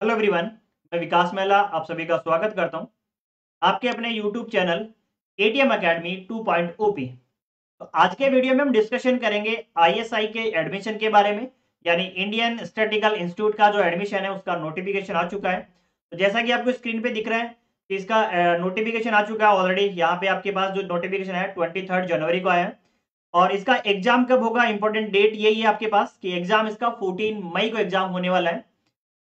Hello everyone. मैं विकास महिला आप सभी का स्वागत करता हूं आपके अपने यूट्यूब चैनल एटीएम एकेडमी 2.0 पे। तो आज के वीडियो में हम डिस्कशन करेंगे आईएसआई के एडमिशन के बारे में, यानी इंडियन स्टैटिस्टिकल इंस्टीट्यूट का जो एडमिशन है उसका नोटिफिकेशन आ चुका है। तो जैसा कि आपको स्क्रीन पे दिख रहा है कि इसका नोटिफिकेशन आ चुका है ऑलरेडी। यहाँ पे आपके पास जो नोटिफिकेशन है 23 जनवरी को आया है और इसका एग्जाम कब होगा, इंपॉर्टेंट डेट यही है आपके पास कि एग्जाम इसका 14 मई को एग्जाम होने वाला है।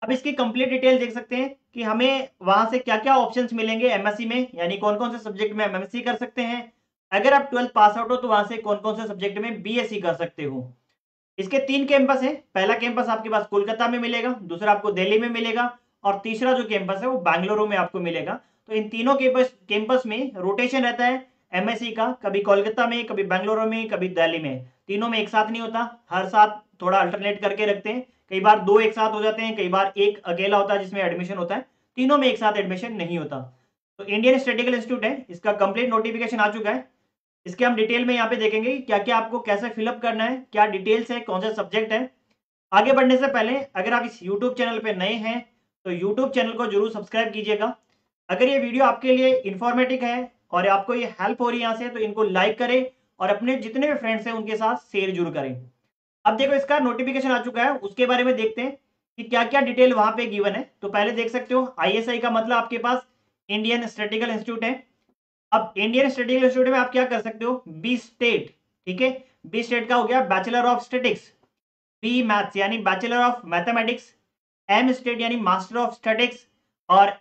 अब इसकी कंप्लीट डिटेल देख सकते हैं कि हमें वहां से क्या क्या ऑप्शंस मिलेंगे एमएससी में, यानी कौन कौन से सब्जेक्ट में एमएससी कर सकते हैं। अगर आप 12th पास आउट हो तो वहां से कौन कौन से सब्जेक्ट में बीएससी कर सकते हो। इसके 3 कैंपस हैं। पहला कैंपस आपके पास कोलकाता में मिलेगा, दूसरा आपको दिल्ली में मिलेगा और तीसरा जो कैंपस है वो बैंगलुरु में आपको मिलेगा। तो इन तीनों कैंपस में रोटेशन रहता है एमएससी का, कभी कोलकाता में, कभी बेंगलुरु में, कभी दिल्ली में। तीनों में एक साथ नहीं होता, हर साथ थोड़ा अल्टरनेट करके रखते हैं। कई बार दो एक साथ हो जाते हैं, कई बार एक अकेला होता है जिसमें एडमिशन होता है। तीनों में एक साथ एडमिशन नहीं होता। तो इंडियन स्टैटिस्टिकल इंस्टीट्यूट है, इसका कंप्लीट नोटिफिकेशन आ चुका है। इसके हम डिटेल में यहाँ पे देखेंगे कि क्या क्या आपको कैसे फिलअप करना है, क्या डिटेल्स है, कौन से सब्जेक्ट है। आगे बढ़ने से पहले अगर आप इस यूट्यूब चैनल पे नए हैं तो यूट्यूब चैनल को जरूर सब्सक्राइब कीजिएगा। अगर ये वीडियो आपके लिए इंफॉर्मेटिव है और आपको ये हेल्प हो रही है यहाँ से तो इनको लाइक करें और अपने जितने भी फ्रेंड्स हैं उनके साथ शेयर जरूर करें। अब देखो इसका नोटिफिकेशन आ चुका है, उसके बारे में देखते हैं कि क्या क्या डिटेल वहां पे गिवन है। तो पहले देख सकते हो आईएसआई का मतलब आपके पास इंडियन स्टैटिस्टिकल इंस्टीट्यूट है। अब इंडियन स्टैटिस्टिकल इंस्टीट्यूट में आप क्या कर सकते हो, बी स्टेट, ठीक है। बी स्टेट का हो गया bachelor of statics, B maths यानी bachelor of mathematics, M stat यानी मास्टर ऑफ स्टैटिक्स और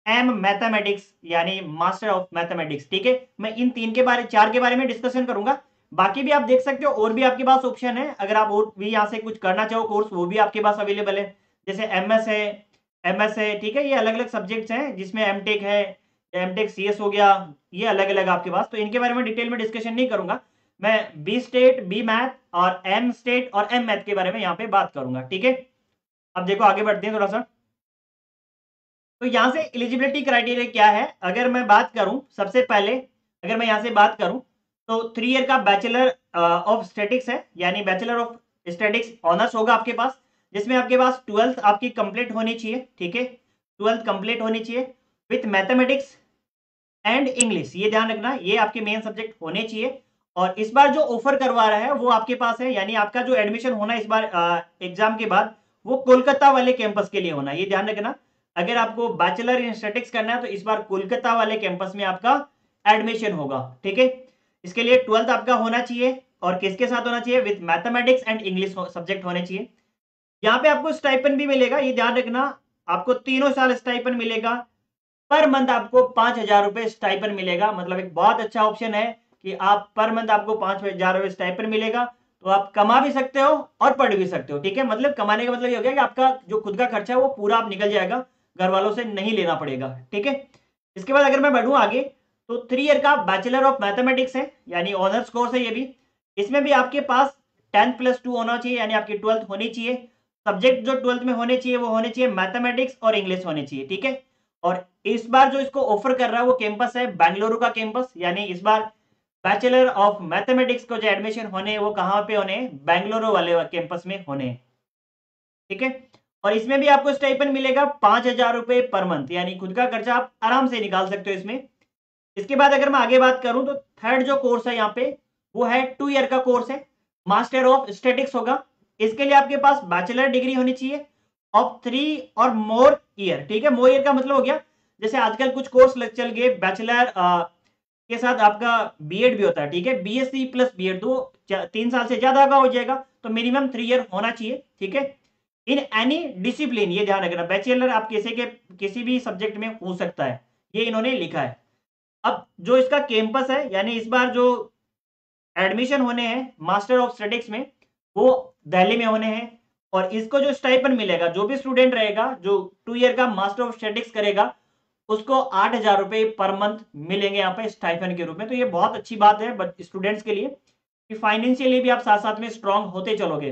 एम मैथमेटिक्स यानी मास्टर ऑफ मैथमेटिक्स। ठीक है, मैं इन चार के बारे में डिस्कशन करूंगा। बाकी भी आप देख सकते हो, और भी आपके पास ऑप्शन है। अगर आप और भी यहाँ से कुछ करना चाहो कोर्स, वो भी आपके पास अवेलेबल है। जैसे एमएस है, ठीक है। ये अलग अलग सब्जेक्ट्स हैं जिसमें एमटेक है, एमटेक सीएस हो गया, ये अलग अलग आपके पास। तो इनके बारे में डिटेल में डिस्कशन नहीं करूंगा। मैं बी स्टेट, बी मैथ और एम स्टेट और एम मैथ के बारे में यहाँ पे बात करूंगा, ठीक है। अब देखो आगे बढ़ते हैं थोड़ा सा। तो यहां से एलिजिबिलिटी क्राइटेरिया क्या है, अगर मैं बात करूं सबसे पहले, अगर मैं यहां से बात करूं तो 3 ईयर का बैचलर ऑफ स्टैटिक्स है, यानी बैचलर ऑफ स्टैटिक्स ऑनर्स होगा आपके पास, जिसमें आपके पास 12th आपकी कंप्लीट होनी चाहिए, ठीक है। 12th कंप्लीट होनी चाहिए विथ मैथमेटिक्स एंड इंग्लिश, ये ध्यान रखना, ये आपके मेन सब्जेक्ट होने चाहिए। और इस बार जो ऑफर करवा रहा है वो आपके पास है, यानी आपका जो एडमिशन होना इस बार एग्जाम के बाद वो कोलकाता वाले कैंपस के लिए होना, ये ध्यान रखना। अगर आपको बैचलर इन स्टैटिक्स करना है तो इस बार कोलकाता वाले कैंपस में आपका एडमिशन होगा, ठीक है। इसके लिए 12th आपका होना चाहिए और किसके साथ होना चाहिए, with mathematics and English subject होने चाहिए। यहाँ पे आपको स्टाइपन भी मिलेगा, ये ध्यान रखना, आपको तीनों साल स्टाइपन मिलेगा। पर मंथ आपको 5,000 रुपए स्टाइपन मिलेगा, मतलब एक बहुत अच्छा ऑप्शन है कि आप पर मंथ आपको 5,000 रुपए स्टाइपन मिलेगा। तो आप कमा भी सकते हो और पढ़ भी सकते हो, ठीक है। मतलब कमाने का मतलब ये हो गया कि आपका जो खुद का खर्चा है वो पूरा आप निकल जाएगा, घर वालों से नहीं लेना पड़ेगा, ठीक है। इसके बाद अगर मैं बढ़ूं आगे तो 3 ईयर का बैचलर ऑफ मैथमेटिक्स है, यानी ऑनर्स कोर्स है ये भी। इसमें भी आपके पास 10+2 होना चाहिए, यानी आपकी 12th होनी चाहिए। सब्जेक्ट जो 12th में होने चाहिए वो होने चाहिए मैथमेटिक्स और इंग्लिश होने चाहिए, ठीक है। और इस बार जो इसको ऑफर कर रहा है वो कैंपस है बेंगलुरु का कैंपस, यानी इस बार बैचलर ऑफ मैथमेटिक्स को जो एडमिशन होने हैं वो कहाँ पे होने हैं, बेंगलुरु वाले कैंपस में होने हैं, ठीक है। और इसमें भी आपको स्टाइपेंड मिलेगा 5,000 रुपए पर मंथ, यानी खुद का खर्चा आप आराम से निकाल सकते हो इसमें। इसके बाद अगर मैं आगे बात करूं तो थर्ड जो कोर्स है यहाँ पे वो है 2 ईयर का कोर्स है, मास्टर ऑफ स्टेटिक्स होगा। इसके लिए आपके पास बैचलर डिग्री होनी चाहिए ऑफ 3 और मोर ईयर, ठीक है। मोर ईयर का मतलब हो गया जैसे आजकल कुछ कोर्स चल गए बैचलर के साथ आपका बीएड भी होता है, ठीक है। बीएससी प्लस बीएड, तो 3 साल से ज्यादा का हो जाएगा, तो मिनिमम 3 ईयर होना चाहिए, ठीक है। इन एनी डिसिप्लिन, ये ध्यान रखना, बैचलर आप किसी भी सब्जेक्ट में हो सकता है, ये इन्होंने लिखा है। अब जो इसका कैंपस है, यानी इस बार जो एडमिशन होने हैं मास्टर ऑफ स्टैटिक्स में वो दिल्ली में होने हैं। और इसको जो स्टाइपेंड मिलेगा, जो भी स्टूडेंट रहेगा जो 2 ईयर का मास्टर ऑफ स्टैटिक्स करेगा उसको 8,000 रुपए पर मंथ मिलेंगे यहाँ पे स्टाइपेंड के रूप में। तो ये बहुत अच्छी बात है स्टूडेंट्स के लिए कि फाइनेंशियली भी आप साथ साथ में स्ट्रांग होते चलोगे।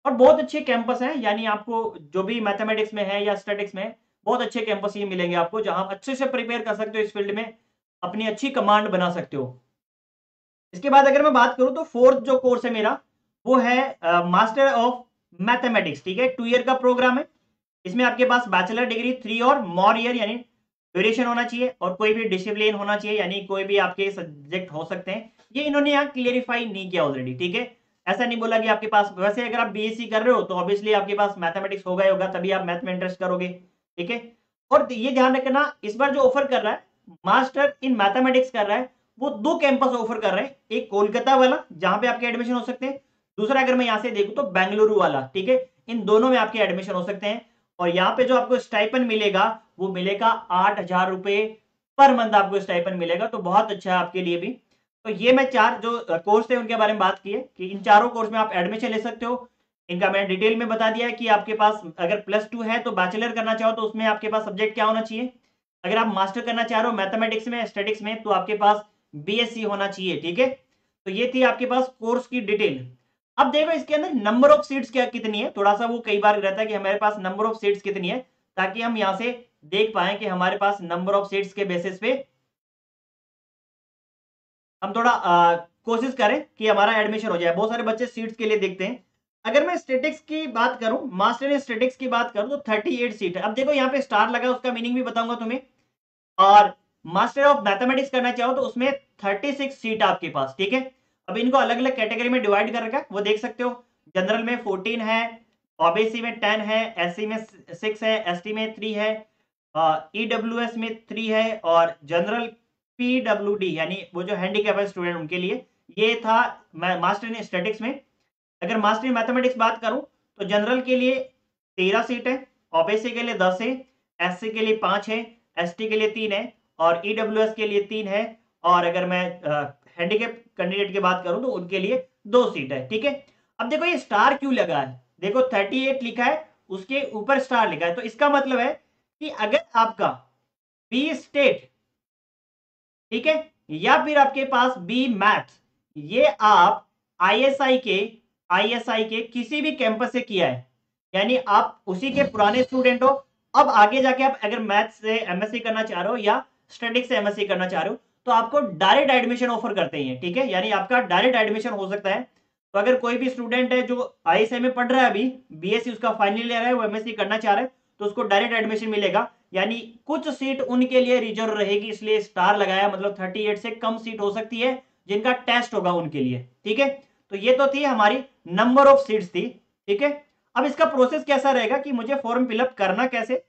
और बहुत अच्छे कैंपस हैं, यानी आपको जो भी मैथमेटिक्स में है या स्टैटिक्स में बहुत अच्छे कैंपस ये मिलेंगे आपको, जहां आप अच्छे से प्रिपेयर कर सकते हो, इस फील्ड में अपनी अच्छी कमांड बना सकते हो। इसके बाद अगर मैं बात करूं तो फोर्थ जो कोर्स है मेरा वो है मास्टर ऑफ मैथमेटिक्स, ठीक है। 2 ईयर का प्रोग्राम है। इसमें आपके पास बैचलर डिग्री 3 और मोर ईयर यानी ड्यूरेशन होना चाहिए, और कोई भी डिसिप्लिन होना चाहिए, यानी कोई भी आपके सब्जेक्ट हो सकते हैं। ये इन्होंने यहाँ क्लियरिफाई नहीं किया ऑलरेडी, ठीक है। ऐसा नहीं बोला कि आपके पास, वैसे अगर आप बीएससी कर रहे हो तो ऑब्वियसली आपके पास मैथमेटिक्स होगा ही होगा, तभी आप मैथ में इंटरेस्ट करोगे, ठीक है। और ये ध्यान रखना, इस बार जो ऑफर कर रहा है मास्टर इन मैथमेटिक्स कर रहा है, वो 2 कैंपस ऑफर कर रहे हैं। एक कोलकाता वाला जहां पे आपके एडमिशन हो सकते हैं, दूसरा अगर मैं यहाँ से देखूं तो बेंगलुरु वाला, ठीक है। इन दोनों में आपके एडमिशन हो सकते हैं। और यहाँ पे जो आपको स्टाइपन मिलेगा वो मिलेगा 8,000 रुपए पर मंथ आपको स्टाइपन मिलेगा, तो बहुत अच्छा है आपके लिए भी। तो ये मैं 4 जो कोर्स थे उनके बारे में बात की है कि इन चारों कोर्स में आप एडमिशन ले सकते हो। इनका मैंने डिटेल में बता दिया है कि आपके पास अगर +2 है तो बैचलर करना चाहो तो उसमें आपके पास सब्जेक्ट क्या होना चाहिए। अगर आप मास्टर करना चाह रहे हो मैथमेटिक्स में, स्टैटिक्स में, तो आपके पास बीएससी होना चाहिए, ठीक है। तो ये थी आपके पास कोर्स की डिटेल। अब देखो इसके अंदर नंबर ऑफ सीट्स क्या कितनी है, थोड़ा सा वो कई बार रहता है कि हमारे पास नंबर ऑफ सीट्स कितनी है, ताकि हम यहां से देख पाए कि हमारे पास नंबर ऑफ सीट्स के बेसिस पे हम थोड़ा कोशिश करें कि हमारा एडमिशन हो जाए। बहुत सारे बच्चे सीट्स के लिए देखते हैं। अगर मैं स्टैटिक्स की बात करूं, मास्टर इन स्टैटिक्स की बात करूं तो 38 सीट है। अब देखो यहाँ पे स्टार लगा, उसका मीनिंग भी बताऊंगा तुम्हें। और मास्टर ऑफ मैथमेटिक्स करना चाहो तो उसमें 36 सीट आपके पास, ठीक है। अब इनको अलग अलग कैटेगरी में डिवाइड कर रखा है, वो देख सकते हो। जनरल में 14 है, ओबीसी में 10 है, एससी में 6 है, एसटी में 3 है, ईडब्ल्यूएस में 3 है, और जनरल पीडब्ल्यूडी यानी वो जो हैंडीकैप्ड स्टूडेंट उनके लिए ये था मास्टर इन स्टैटिक्स में। अगर मास्टर इन मैथमेटिक्स बात करूं तो जनरल के लिए 13 सीट है, ओबीसी के लिए 10 है, एससी के लिए 5 है, एसटी के लिए 3 है, और ईडब्ल्यूएस के लिए 3 है। और अगर मैं हैंडीकैप कैंडिडेट की बात करूं तो उनके लिए 2 सीट है, ठीक है। अब देखो ये स्टार क्यों लगा है, देखो 38 लिखा है, उसके ऊपर स्टार लिखा है, तो इसका मतलब है कि अगर आपका बी स्टेट, ठीक है, या फिर आपके पास बी मैथ्स, ये आप आईएसआई के किसी भी कैंपस से किया है, यानी आप उसी के पुराने स्टूडेंट हो। अब आगे जाके आप अगर मैथ्स से एमएससी करना चाह रहे हो या स्टैटिक्स से एमएससी करना चाह रहे हो तो आपको डायरेक्ट एडमिशन ऑफर करते हैं, ठीक है। यानी आपका डायरेक्ट एडमिशन हो सकता है। तो अगर कोई भी स्टूडेंट है जो आईएसआई में पढ़ रहा है, अभी बीएससी उसका फाइनल ईयर है, वो एमएससी करना चाह रहा है, तो उसको डायरेक्ट एडमिशन मिलेगा। यानी कुछ सीट उनके लिए रिजर्व रहेगी, इसलिए स्टार लगाया, मतलब 38 से कम सीट हो सकती है जिनका टेस्ट होगा उनके लिए, ठीक है। तो ये तो थी हमारी नंबर ऑफ सीट्स थी, ठीक है। अब इसका प्रोसेस कैसा रहेगा कि मुझे फॉर्म फिलअप करना कैसे,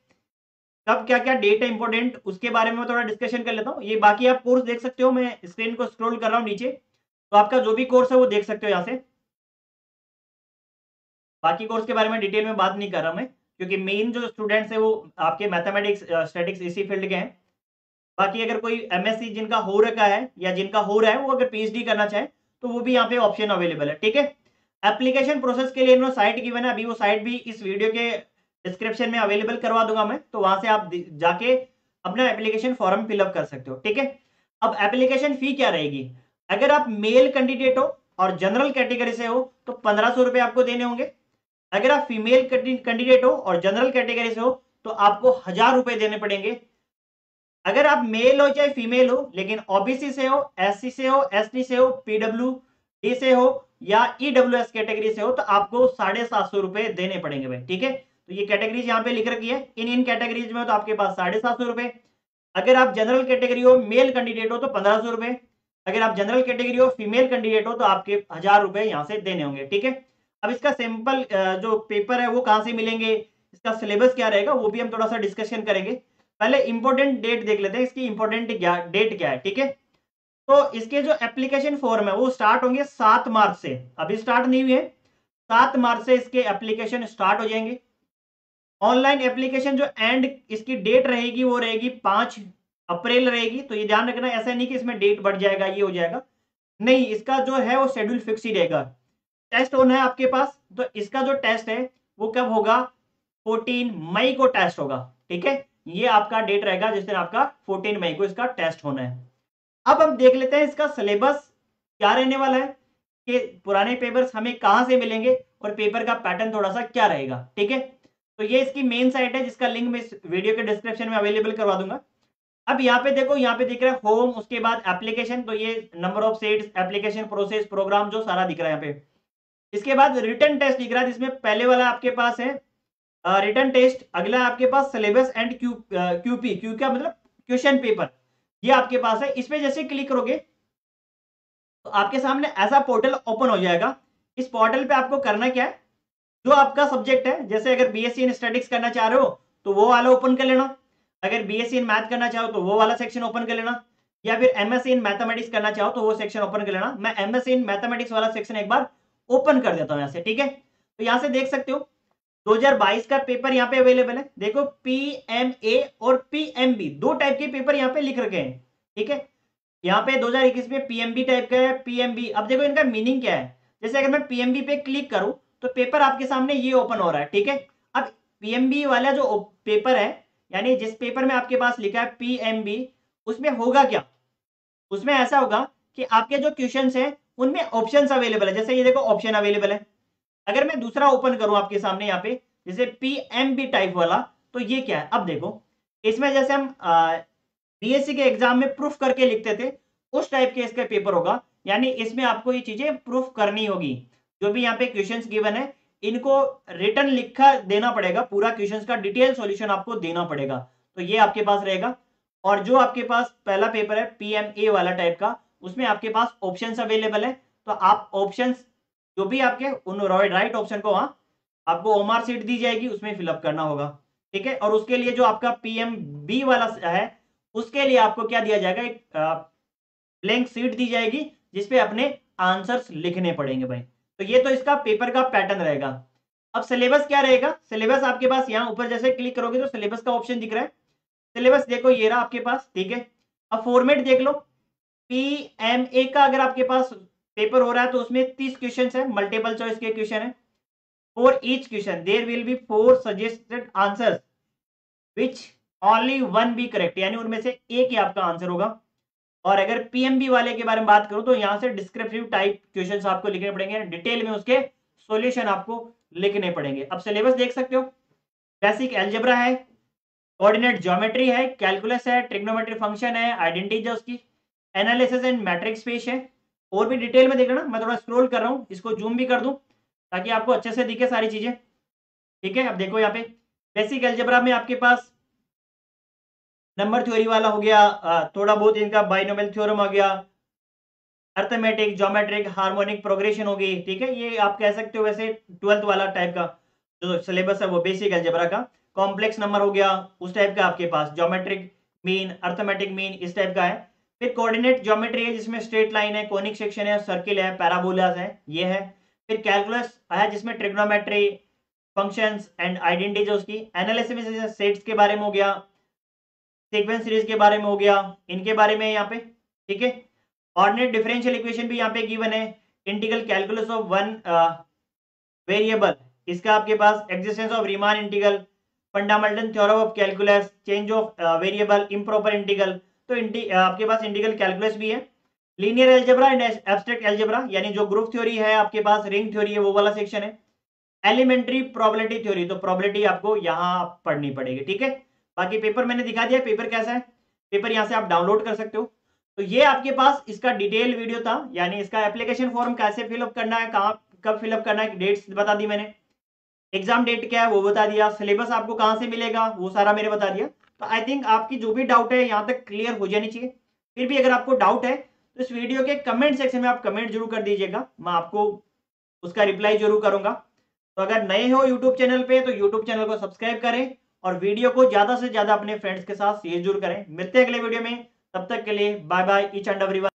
कब क्या क्या डेट है इंपॉर्टेंट, उसके बारे में थोड़ा डिस्कशन कर लेता हूँ। ये बाकी आप कोर्स देख सकते हो, मैं स्क्रीन को स्क्रॉल कर रहा हूँ नीचे, तो आपका जो भी कोर्स है वो देख सकते हो यहाँ से। बाकी कोर्स के बारे में डिटेल में बात नहीं कर रहा मैं, क्योंकि मेन जो स्टूडेंट्स है वो आपके मैथमेटिक्स स्टैटिक्स इसी फील्ड के हैं। बाकी अगर कोई एमएससी जिनका हो रखा है या जिनका हो रहा है वो अगर पीएचडी करना चाहे तो वो भी यहाँ पे ऑप्शन अवेलेबल है, ठीक है। एप्लीकेशन प्रोसेस के लिए इन्होंने साइट गिवन है, अभी वो साइट भी इस वीडियो के डिस्क्रिप्शन में अवेलेबल करवा दूंगा मैं, तो वहां से आप जाके अपना एप्लीकेशन फॉर्म फिलअप कर सकते हो, ठीक है। अब एप्लीकेशन फी क्या रहेगी, अगर आप मेल कैंडिडेट हो और जनरल कैटेगरी से हो तो 1500 रुपए आपको देने होंगे। अगर आप फीमेल कैंडिडेट हो और जनरल कैटेगरी से हो तो आपको 1000 रुपए देने पड़ेंगे। अगर आप मेल हो चाहे फीमेल हो लेकिन ओबीसी से हो, एससी से हो, एसटी से हो, पीडब्ल्यूडी से हो या ईडब्ल्यूएस कैटेगरी से हो तो आपको 750 रुपए देने पड़ेंगे भाई, ठीक है। तो ये कैटेगरीज यहाँ पे लिख रखी है, इन कैटेगरीज में हो तो आपके पास 750 रुपए। अगर आप जनरल कैटेगरी हो, मेल कैंडिडेट हो तो 1500 रुपए। अगर आप जनरल कैटेगरी हो, फीमेल कैंडिडेट हो तो आपके 1000 रुपए यहाँ से देने होंगे, ठीक है। अब इसका सिंपल जो पेपर है वो कहाँ से मिलेंगे, इसका सिलेबस क्या रहेगा वो भी हम थोड़ा सा डिस्कशन करेंगे। पहले इंपॉर्टेंट डेट देख लेते हैं, इसकी इंपॉर्टेंट डेट क्या है, ठीक है। तो इसके जो एप्लीकेशन फॉर्म है वो स्टार्ट होंगे 7 मार्च से, अभी स्टार्ट नहीं हुए, 7 मार्च से इसके एप्लीकेशन स्टार्ट हो जाएंगे। ऑनलाइन एप्लीकेशन जो एंड इसकी डेट रहेगी वो रहेगी 5 अप्रैल रहेगी। तो ये ध्यान रखना, ऐसा नहीं कि इसमें डेट बढ़ जाएगा ये हो जाएगा, नहीं, इसका जो है वो शेड्यूल फिक्स ही रहेगा। टेस्ट होना है आपके पास, तो इसका जो टेस्ट है वो कब होगा, 14 मई को टेस्ट होगा, ठीक है। ये आपका डेट रहेगा जिस दिन आपका 14 मई को इसका टेस्ट होना है। अब हम देख लेते हैं इसका सिलेबस क्या रहने वाला है, कि पुराने पेपर्स हमें कहां से मिलेंगे और पेपर का पैटर्न थोड़ा सा क्या रहेगा, ठीक है। तो ये इसकी मेन साइट है जिसका लिंक मैं इस वीडियो के डिस्क्रिप्शन में अवेलेबल करवा दूंगा। अब यहाँ पे देखो, यहाँ पे दिख रहा है होम, उसके बाद एप्लीकेशन, तो ये number of seats, application process, programme जो सारा दिख रहा है यहाँ पे। इसके बाद रिटन टेस्ट दिख रहा है जिसमें पहले वाला आपके पास है रिटर्न टेस्ट, अगला आपके पास सिलेबस एंड क्यूपी, क्यू का मतलब क्वेश्चन पेपर, ये आपके पास है। इसमें जैसे क्लिक करोगे तो आपके सामने ऐसा पोर्टल ओपन हो जाएगा। इस पोर्टल पे आपको करना क्या है, जो आपका सब्जेक्ट है, जैसे अगर बीएससी इन स्टैटिक्स करना चाह रहे हो तो वो वाला ओपन कर लेना, अगर बीएससी इन मैथ करना चाहो तो वो वाला सेक्शन ओपन कर लेना, या फिर एमएससी इन मैथमेटिक्स करना चाहो तो वो सेक्शन ओपन कर लेना। मैं एमएससी इन मैथमेटिक्स वाला सेक्शन एक बार ओपन कर देता हूं यहां से, ठीक है। तो यहां से देख सकते हो 2022 का पेपर यहाँ पे अवेलेबल है। देखो पीएमए और पीएमबी दो टाइप के पेपर यहाँ पे लिख रखे हैं, ठीक है। यहाँ पे 2021 में पीएमबी टाइप का है, पीएमबी। अब देखो इनका मीनिंग क्या है, जैसे अगर मैं पीएमबी पे क्लिक करूं तो पेपर आपके सामने ये ओपन हो रहा है, ठीक है। अब पीएमबी वाला जो पेपर है, यानी जिस पेपर में आपके पास लिखा है पीएमबी, उसमें होगा क्या, उसमें ऐसा होगा कि आपके जो क्वेश्चंस हैं उनमें ऑप्शंस अवेलेबल है। जैसे ये देखो ऑप्शन अवेलेबल है। अगर मैं दूसरा ओपन करूं आपके सामने यहाँ पे, जैसे पीएमबी टाइप वाला, तो ये क्या है, अब देखो इसमें जैसे हम बीएससी के एग्जाम में प्रूफ करके लिखते थे, उस टाइप के इसका पेपर होगा। यानी इसमें आपको ये चीजें प्रूफ करनी होगी, जो भी यहाँ पे क्वेश्चंस गिवन है इनको रिटर्न लिखा देना पड़ेगा, पूरा क्वेश्चंस का डिटेल सॉल्यूशन आपको देना पड़ेगा। तो ये आपके पास रहेगा। और जो आपके पास पहला पेपर है पीएमए वाला टाइप का, उसमें आपके पास ऑप्शंस अवेलेबल है। तो आप ऑप्शंस जो भी आपके उन राइट ऑप्शन को वहां आपको ओमार सीट दी जाएगी, उसमें फिलअप करना होगा, ठीक है। और उसके लिए जो आपका पीएमबी वाला है, उसके लिए आपको क्या दिया जाएगा, एक ब्लैंक सीट दी जाएगी जिसपे अपने आंसर्स लिखने पड़ेंगे भाई। तो ये तो इसका पेपर का पैटर्न रहेगा। अब सिलेबस क्या रहेगा, सिलेबस आपके पास यहाँ ऊपर जैसे क्लिक करोगे तो सिलेबस का ऑप्शन दिख रहा है। सिलेबस देखो ये रहा आपके पास, ठीक है। अब फॉर्मेट देख लो, पीएमए का अगर आपके पास पेपर हो रहा है तो उसमें 30 क्वेश्चन है, मल्टीपल चॉइस के क्वेश्चन है। For each question there will be 4 suggested answers which only one be correct, यानी उनमें से एक ही आपका आंसर होगा। और अगर पीएमबी वाले के बारे में बात करूं तो यहां से डिस्क्रिप्टिव टाइप क्वेश्चंस आपको लिखने पड़ेंगे, डिटेल में उसके सॉल्यूशन आपको लिखने पड़ेंगे। अब सिलेबस देख सकते हो, बेसिक अलजेब्रा है, कोऑर्डिनेट ज्योमेट्री है, कैलकुलस है, ट्रिग्नोमेट्री फंक्शन है, आइडेंटिटी है उसकी, एनालिसिस एंड मैट्रिक्स स्पेस है। और भी डिटेल में देख लेना, मैं थोड़ा स्क्रॉल कर रहा हूं, इसको जूम भी कर दूं ताकि आपको अच्छे से दिखे सारी चीजें, ठीक है। अब देखो यहाँ पे बेसिक अलजेब्रा में आपके पास नंबर थ्योरी वाला हो गया, थोड़ा बहुत इनका बाइनोमियल थ्योरम हो गया, अर्थमेटिक, ज्योमेट्रिक, हार्मोनिक प्रोग्रेशन होगी, ठीक है। ये आप कह सकते हो वैसे 12th वाला टाइप का जो सिलेबस है वो बेसिक अलजेब्रा का। कॉम्प्लेक्स नंबर हो गया उस टाइप का आपके पास, ज्योमेट्रिक मीन, अर्थमेटिक मीन, इस टाइप का है। फिर कोऑर्डिनेट ज्योमेट्री है जिसमें स्ट्रेट लाइन है, कोनिक सेक्शन है, सर्किल है, पैराबोलास है, ये है। फिर कैलकुलस है जिसमें ट्रिग्नोमेट्री, फंक्शंस एंड आइडेंटिटी उसकी, एनालिसिस सेट्स के बारे में हो गया, सीक्वेंस सीरीज के बारे में हो गया, इनके बारे में यहाँ पे, ठीक है। ऑर्डिनेट डिफरेंशियल इक्वेशन भी यहाँ पे गिवन है, integral calculus of one variable, इसका आपके पास existence of Riemann integral, fundamental theorem of calculus, change of variable, improper integral. तो आपके पास इंटीग्रल कैलकुलस भी है, linear algebra and abstract algebra, यानी जो ग्रुप थ्योरी है आपके पास, रिंग थ्योरी है, वो वाला सेक्शन है। एलिमेंट्री प्रोबेबिलिटी थ्योरी, तो प्रोबेबिलिटी आपको यहाँ पढ़नी पड़ेगी, ठीक है। बाकी पेपर मैंने दिखा दिया, पेपर कैसा है, पेपर यहाँ से आप डाउनलोड कर सकते हो। तो ये आपके पास इसका डिटेल वीडियो था, यानी इसका एप्लीकेशन फॉर्म कैसे फिलअप करना है, कहाँ कब फिलअप करना है, डेट्स बता दी मैंने, एग्जाम डेट क्या है वो बता दिया, सिलेबस आपको कहाँ से मिलेगा वो सारा मैंने बता दिया। तो आई थिंक आपकी जो भी डाउट है यहाँ तक क्लियर हो जानी चाहिए। फिर भी अगर आपको डाउट है तो इस वीडियो के कमेंट सेक्शन में आप कमेंट जरूर कर दीजिएगा, मैं आपको उसका रिप्लाई जरूर करूंगा। तो अगर नए हो यूट्यूब चैनल पे तो यूट्यूब चैनल को सब्सक्राइब करें और वीडियो को ज्यादा से ज्यादा अपने फ्रेंड्स के साथ शेयर जरूर करें। मिलते हैं अगले वीडियो में, तब तक के लिए bye bye each and everyone.